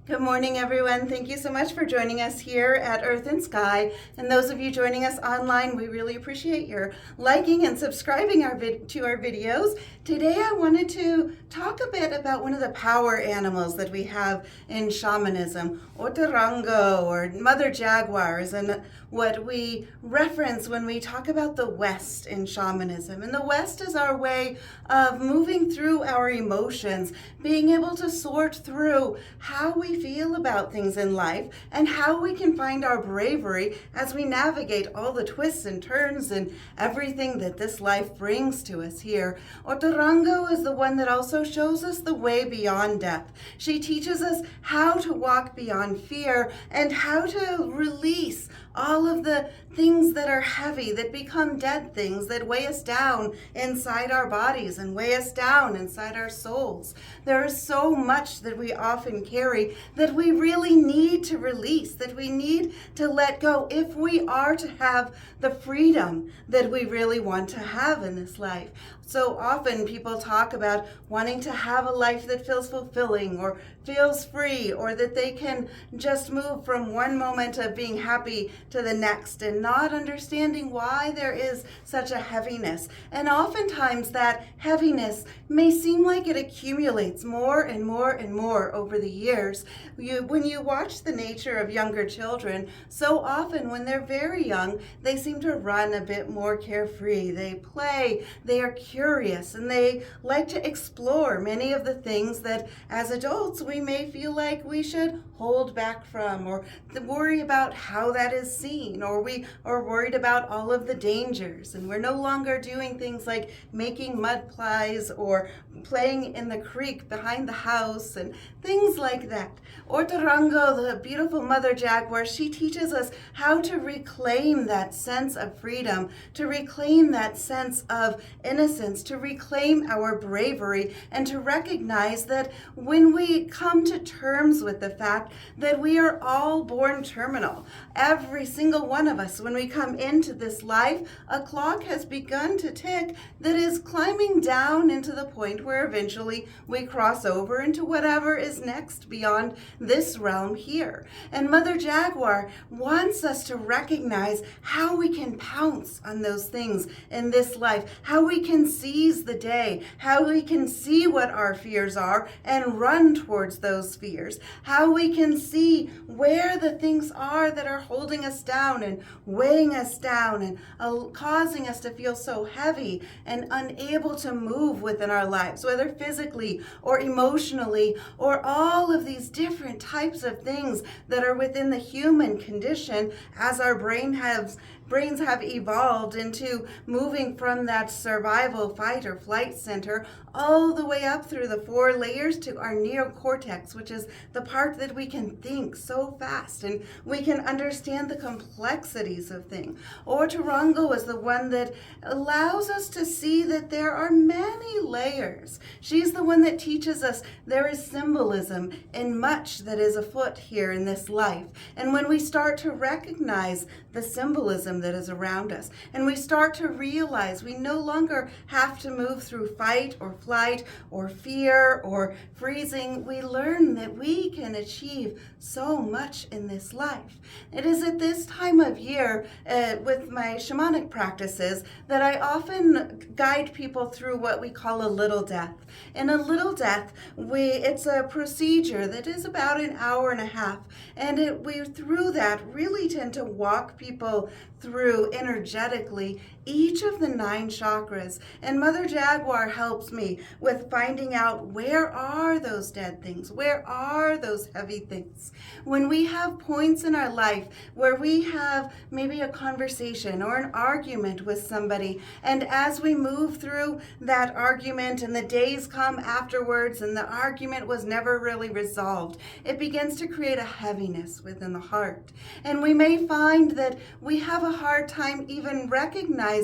Good morning, everyone. Thank you so much for joining us here at Earth and Sky. And those of you joining us online, we really appreciate your liking and subscribing to our videos. Today, I wanted to talk a bit about one of the power animals that we have in shamanism, Otorango, or mother jaguars, and what we reference when we talk about the West in shamanism. And the West is our way of moving through our emotions, being able to sort through how we feel about things in life and how we can find our bravery as we navigate all the twists and turns and everything that this life brings to us here. Otorango is the one that also shows us the way beyond death. She teaches us how to walk beyond fear and how to release all of the things that are heavy, that become dead things, that weigh us down inside our bodies and weigh us down inside our souls. There is so much that we often carry that we really need to release, that we need to let go if we are to have the freedom that we really want to have in this life. So often people talk about wanting to have a life that feels fulfilling or feels free, or that they can just move from one moment of being happy to the next and not understanding why there is such a heaviness. And oftentimes that heaviness may seem like it accumulates more and more and more over the years. When you watch the nature of younger children, so often when they're very young, they seem to run a bit more carefree. They play, they are curious, and they like to explore many of the things that as adults we may feel like we should hold back from, or worry about how that is seen, or we are worried about all of the dangers, and we're no longer doing things like making mud pies or playing in the creek behind the house and things like that. Otorango, the beautiful mother jaguar, she teaches us how to reclaim that sense of freedom, to reclaim that sense of innocence, to reclaim our bravery, and to recognize that when we come to terms with the fact that we are all born terminal, every single one of us, when we come into this life, a clock has begun to tick that is climbing down into the point where eventually we cross over into whatever is next beyond this realm here. And Mother Jaguar wants us to recognize how we can pounce on those things in this life, how we can seize the day, how we can see what our fears are and run towards those fears, how we can see where the things are that are holding us down and weighing us down and causing us to feel so heavy and unable to move within our lives, whether physically or emotionally, or all of these different types of things that are within the human condition as our brains have evolved into moving from that survival, fight, or flight center all the way up through the 4 layers to our neocortex, which is the part that we can think so fast and we can understand the complexities of things. Otorango is the one that allows us to see that there are many layers. She's the one that teaches us there is symbolism in much that is afoot here in this life. And when we start to recognize the symbolism that is around us, and we start to realize we no longer have to move through fight or flight or fear or freezing, we learn that we can achieve so much in this life. It is at this time of year with my shamanic practices that I often guide people through what we call a little death. In a little death, it's a procedure that is about an hour and a half, and we through that really tend to walk people through energetically each of the 9 chakras. And Mother Jaguar helps me with finding out, where are those dead things? Where are those heavy things? When we have points in our life where we have maybe a conversation or an argument with somebody, and as we move through that argument and the days come afterwards and the argument was never really resolved, it begins to create a heaviness within the heart. And we may find that we have a hard time even recognizing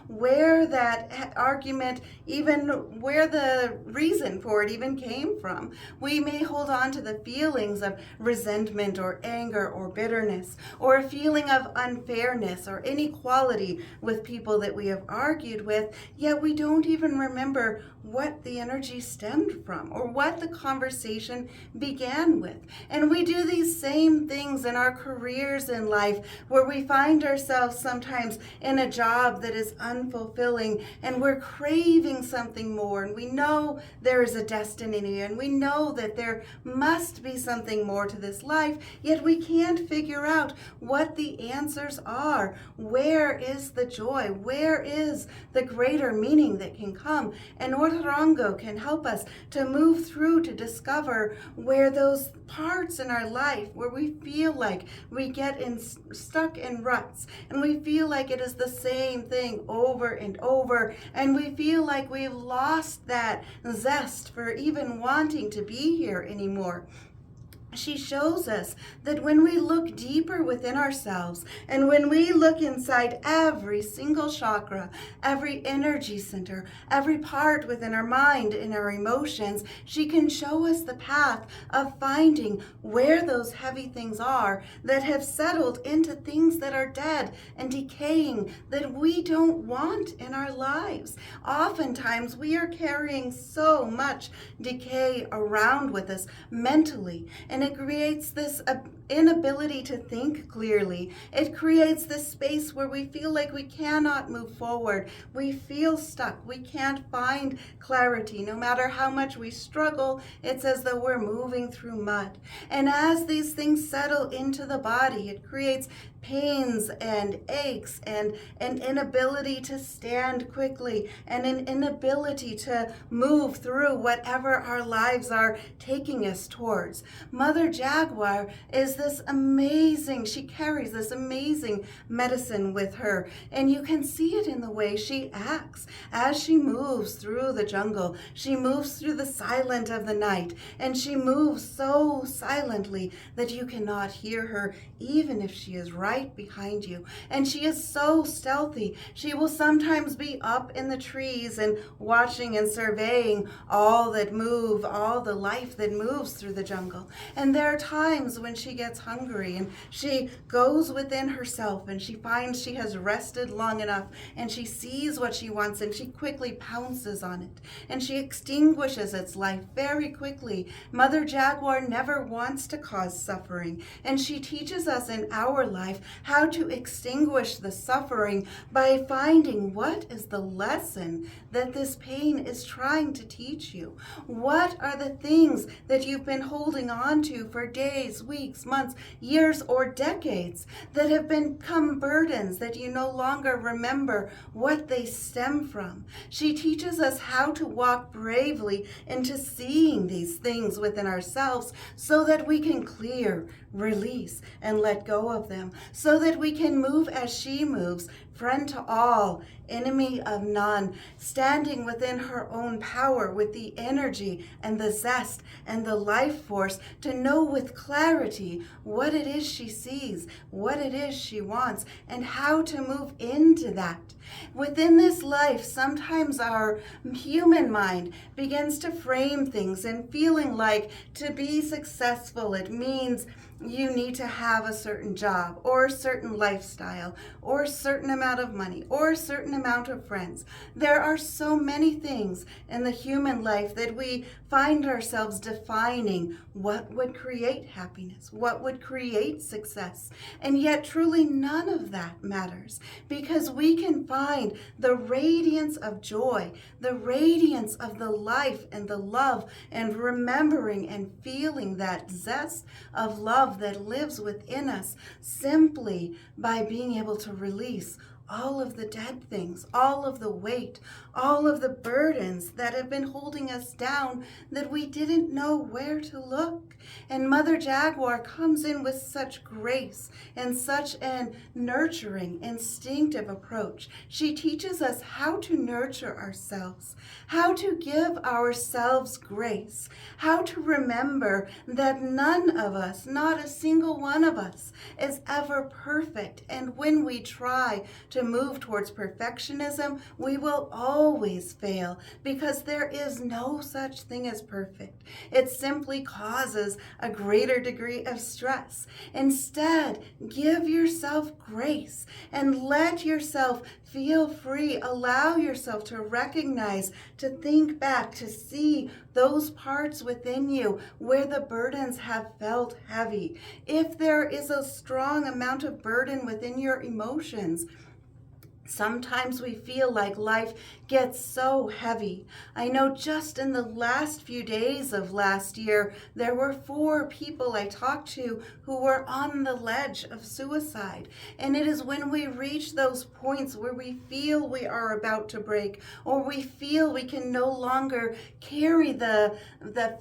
where that argument, even where the reason for it even came from. We may hold on to the feelings of resentment or anger or bitterness, or a feeling of unfairness or inequality with people that we have argued with, yet we don't even remember what the energy stemmed from or what the conversation began with. And we do these same things in our careers in life, where we find ourselves sometimes in a job that is unfulfilling and we're craving something more, and we know there is a destiny and we know that there must be something more to this life, yet we can't figure out what the answers are. Where is the joy? Where is the greater meaning that can come? And Rango can help us to move through, to discover where those parts in our life where we feel like we get stuck in ruts, and we feel like it is the same thing over and over, and we feel like we've lost that zest for even wanting to be here anymore. She shows us that when we look deeper within ourselves, and when we look inside every single chakra, every energy center, every part within our mind and our emotions, she can show us the path of finding where those heavy things are that have settled into things that are dead and decaying, that we don't want in our lives. Oftentimes we are carrying so much decay around with us mentally, and it creates this inability to think clearly. It creates this space where we feel like we cannot move forward. We feel stuck. We can't find clarity. No matter how much we struggle, it's as though we're moving through mud. And as these things settle into the body, it creates pains and aches and an inability to stand quickly and an inability to move through whatever our lives are taking us towards. Mother Jaguar is this amazing, she carries this amazing medicine with her, and you can see it in the way she acts as she moves through the jungle. She moves through the silence of the night, and she moves so silently that you cannot hear her even if she is right behind you. And she is so stealthy. She will sometimes be up in the trees and watching and surveying all that move, all the life that moves through the jungle. And there are times when she gets hungry and she goes within herself and she finds she has rested long enough, and she sees what she wants and she quickly pounces on it, and she extinguishes its life very quickly. Mother Jaguar never wants to cause suffering, and she teaches us in our life how to extinguish the suffering by finding what is the lesson that this pain is trying to teach you. What are the things that you've been holding on to for days, weeks, months, years, or decades that have become burdens that you no longer remember what they stem from? She teaches us how to walk bravely into seeing these things within ourselves so that we can clear, release, and let go of them, so that we can move as she moves, friend to all, enemy of none, standing within her own power with the energy and the zest and the life force to know with clarity what it is she sees, what it is she wants, and how to move into that. Within this life, sometimes our human mind begins to frame things and feeling like to be successful, it means you need to have a certain job or a certain lifestyle or a certain amount of money or a certain amount of friends. There are so many things in the human life that we find ourselves defining what would create happiness, what would create success. And yet truly none of that matters, because we can find the radiance of joy, the radiance of the life and the love, and remembering and feeling that zest of love that lives within us simply by being able to release all of the dead things, all of the weight, all of the burdens that have been holding us down that we didn't know where to look. And Mother Jaguar comes in with such grace and such an nurturing, instinctive approach. She teaches us how to nurture ourselves, how to give ourselves grace, how to remember that none of us, not a single one of us, is ever perfect. And when we try to to move towards perfectionism, we will always fail because there is no such thing as perfect. It simply causes a greater degree of stress. Instead, give yourself grace and let yourself feel free. Allow yourself to recognize, to think back, to see those parts within you where the burdens have felt heavy. If there is a strong amount of burden within your emotions, sometimes we feel like life gets so heavy. I know just in the last few days of last year, there were 4 people I talked to who were on the ledge of suicide. And it is when we reach those points where we feel we are about to break, or we feel we can no longer carry the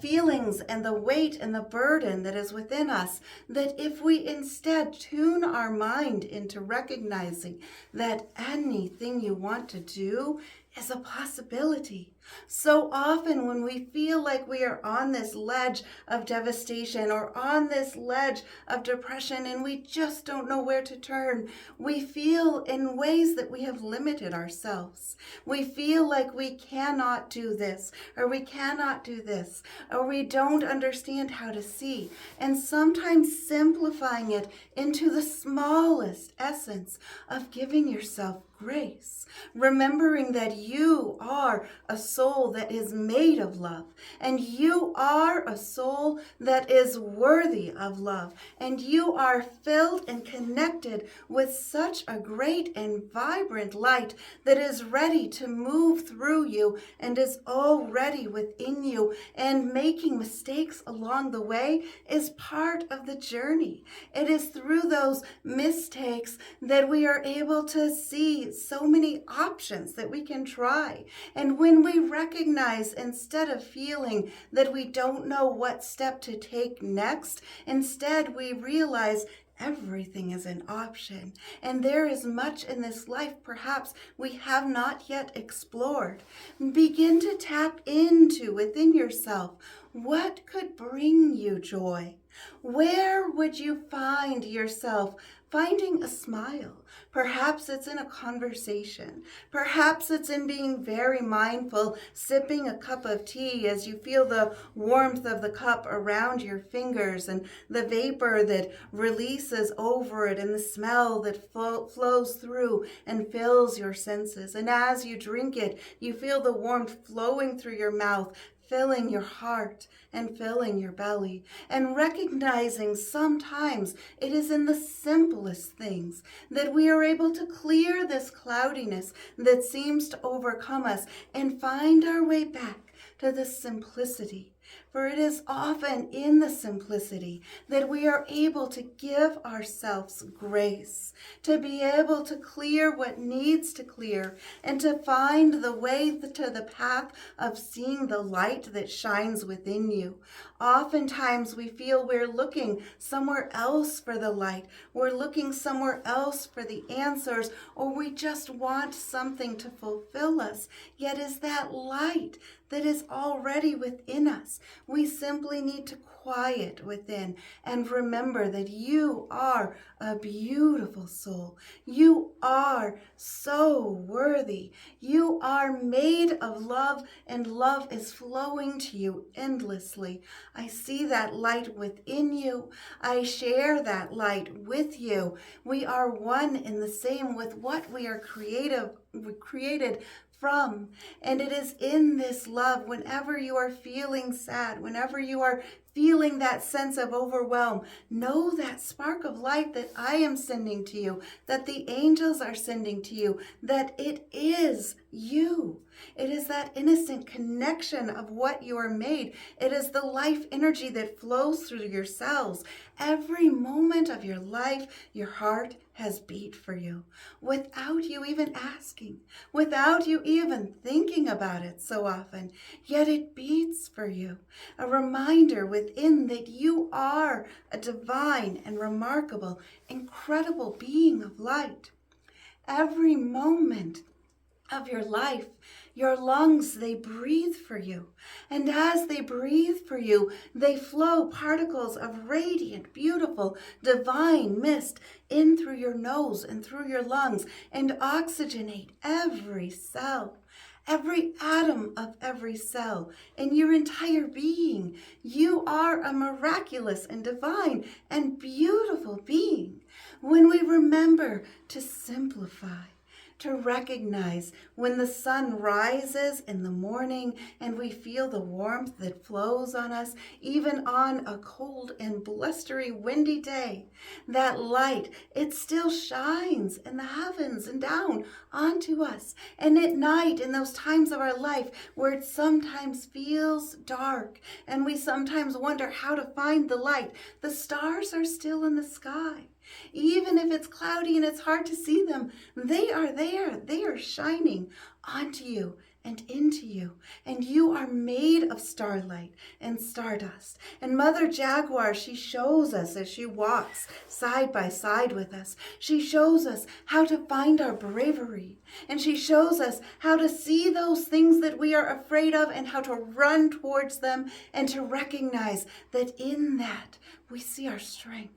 feelings and the weight and the burden that is within us, that if we instead tune our mind into recognizing that anything you want to do is a possibility. So often when we feel like we are on this ledge of devastation or on this ledge of depression and we just don't know where to turn, we feel in ways that we have limited ourselves. We feel like we cannot do this, or we cannot do this, or we don't understand how to see. And sometimes simplifying it into the smallest essence of giving yourself grace, remembering that you are a soul that is made of love, and you are a soul that is worthy of love, and you are filled and connected with such a great and vibrant light that is ready to move through you and is already within you, and making mistakes along the way is part of the journey. It is through those mistakes that we are able to see so many options that we can try. And when we recognize, instead of feeling that we don't know what step to take next, instead we realize everything is an option, and there is much in this life perhaps we have not yet explored. Begin to tap into within yourself what could bring you joy. Where would you find yourself finding a smile? Perhaps it's in a conversation. Perhaps it's in being very mindful, sipping a cup of tea as you feel the warmth of the cup around your fingers and the vapor that releases over it and the smell that flows through and fills your senses. And as you drink it, you feel the warmth flowing through your mouth, filling your heart and filling your belly, and recognizing sometimes it is in the simplest things that we are able to clear this cloudiness that seems to overcome us and find our way back to the simplicity. For it is often in the simplicity that we are able to give ourselves grace, to be able to clear what needs to clear, and to find the way to the path of seeing the light that shines within you. Oftentimes we feel we're looking somewhere else for the light, we're looking somewhere else for the answers, or we just want something to fulfill us. Yet is that light that is already within us. We simply need to quiet within and remember that you are a beautiful soul. You are so worthy. You are made of love, and love is flowing to you endlessly. I see that light within you. I share that light with you. We are one in the same with what we are created from. And it is in this love, whenever you are feeling sad, whenever you are feeling that sense of overwhelm, know that spark of light that I am sending to you, that the angels are sending to you, that it is you. It is that innocent connection of what you are made. It is the life energy that flows through your cells. Every moment of your life, your heart has beat for you without you even asking, without you even thinking about it so often. Yet it beats for you. A reminder within that you are a divine and remarkable, incredible being of light. Every moment of your life Your lungs, they breathe for you. And as they breathe for you, they flow particles of radiant, beautiful, divine mist in through your nose and through your lungs and oxygenate every cell. Every atom of every cell in your entire being. You are a miraculous and divine and beautiful being. When we remember to simplify, to recognize when the sun rises in the morning and we feel the warmth that flows on us, even on a cold and blustery windy day, that light, it still shines in the heavens and down onto us. And at night, in those times of our life where it sometimes feels dark and we sometimes wonder how to find the light, the stars are still in the sky. Even if it's cloudy and it's hard to see them, they are there. They are shining onto you and into you. And you are made of starlight and stardust. And Mother Jaguar, she shows us as she walks side by side with us. She shows us how to find our bravery. And she shows us how to see those things that we are afraid of and how to run towards them and to recognize that in that we see our strength.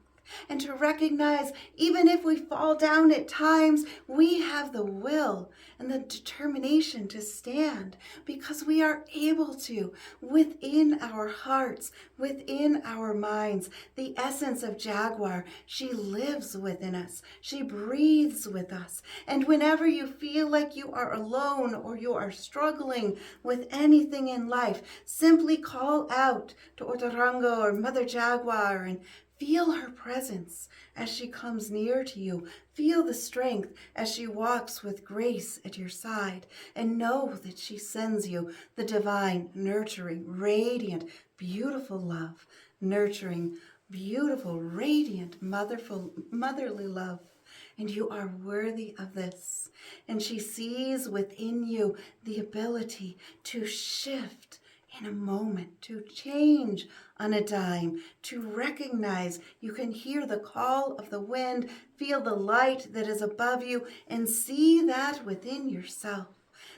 And to recognize, even if we fall down at times, we have the will and the determination to stand because we are able to, within our hearts, within our minds. The essence of Jaguar, she lives within us. She breathes with us. And whenever you feel like you are alone or you are struggling with anything in life, simply call out to Otorango or Mother Jaguar and feel her presence as she comes near to you. Feel the strength as she walks with grace at your side. And know that she sends you the divine, nurturing, radiant, beautiful love. Nurturing, beautiful, radiant, motherly love. And you are worthy of this. And she sees within you the ability to shift in a moment, to change on a dime, to recognize you can hear the call of the wind, feel the light that is above you, and see that within yourself.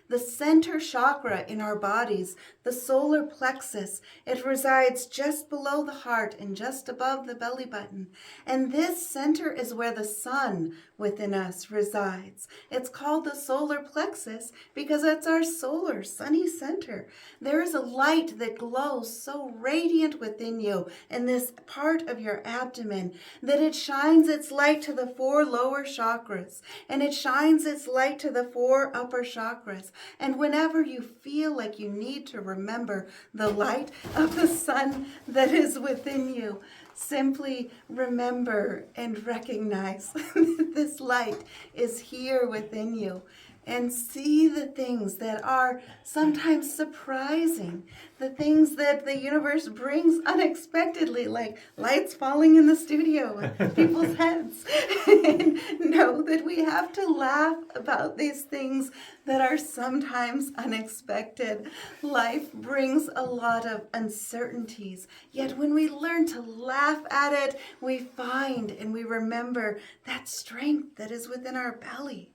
The center chakra in our bodies, the solar plexus, it resides just below the heart and just above the belly button. And this center is where the sun within us resides. It's called the solar plexus because it's our solar, sunny center. There is a light that glows so radiant within you in this part of your abdomen that it shines its light to the 4 lower chakras and it shines its light to the 4 upper chakras. And whenever you feel like you need to remember the light of the sun that is within you, simply remember and recognize that this light is here within you. And see the things that are sometimes surprising, the things that the universe brings unexpectedly, like lights falling in the studio and people's heads. And know that we have to laugh about these things that are sometimes unexpected. Life brings a lot of uncertainties, yet when we learn to laugh at it, we find and we remember that strength that is within our belly.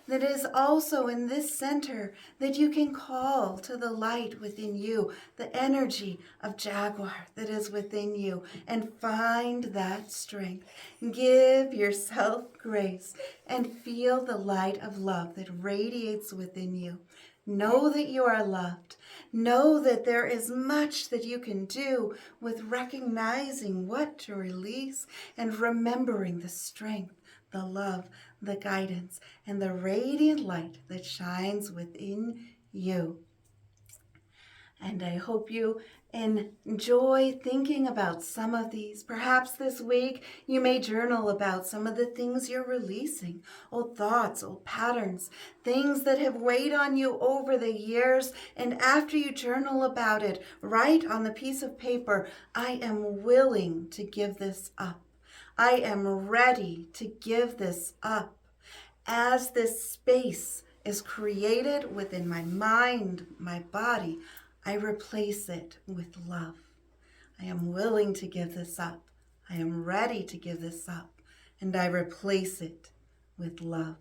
That is also in this center that you can call to the light within you, the energy of Jaguar that is within you, and find that strength. Give yourself grace and feel the light of love that radiates within you. Know that you are loved. Know that there is much that you can do with recognizing what to release and remembering the strength, the love, the guidance, and the radiant light that shines within you. And I hope you enjoy thinking about some of these. Perhaps this week you may journal about some of the things you're releasing, old thoughts, old patterns, things that have weighed on you over the years. And after you journal about it, write on the piece of paper, I am willing to give this up. I am ready to give this up. As this space is created within my mind, my body, I replace it with love. I am willing to give this up. I am ready to give this up. And I replace it with love.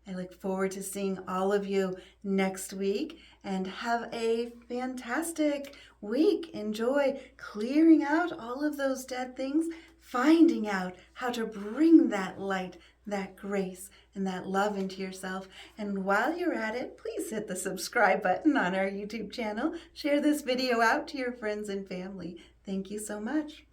I look forward to seeing all of you next week, and have a fantastic week. Enjoy clearing out all of those dead things, finding out how to bring that light, that grace, and that love into yourself. And while you're at it, please hit the subscribe button on our YouTube channel. Share this video out to your friends and family. Thank you so much.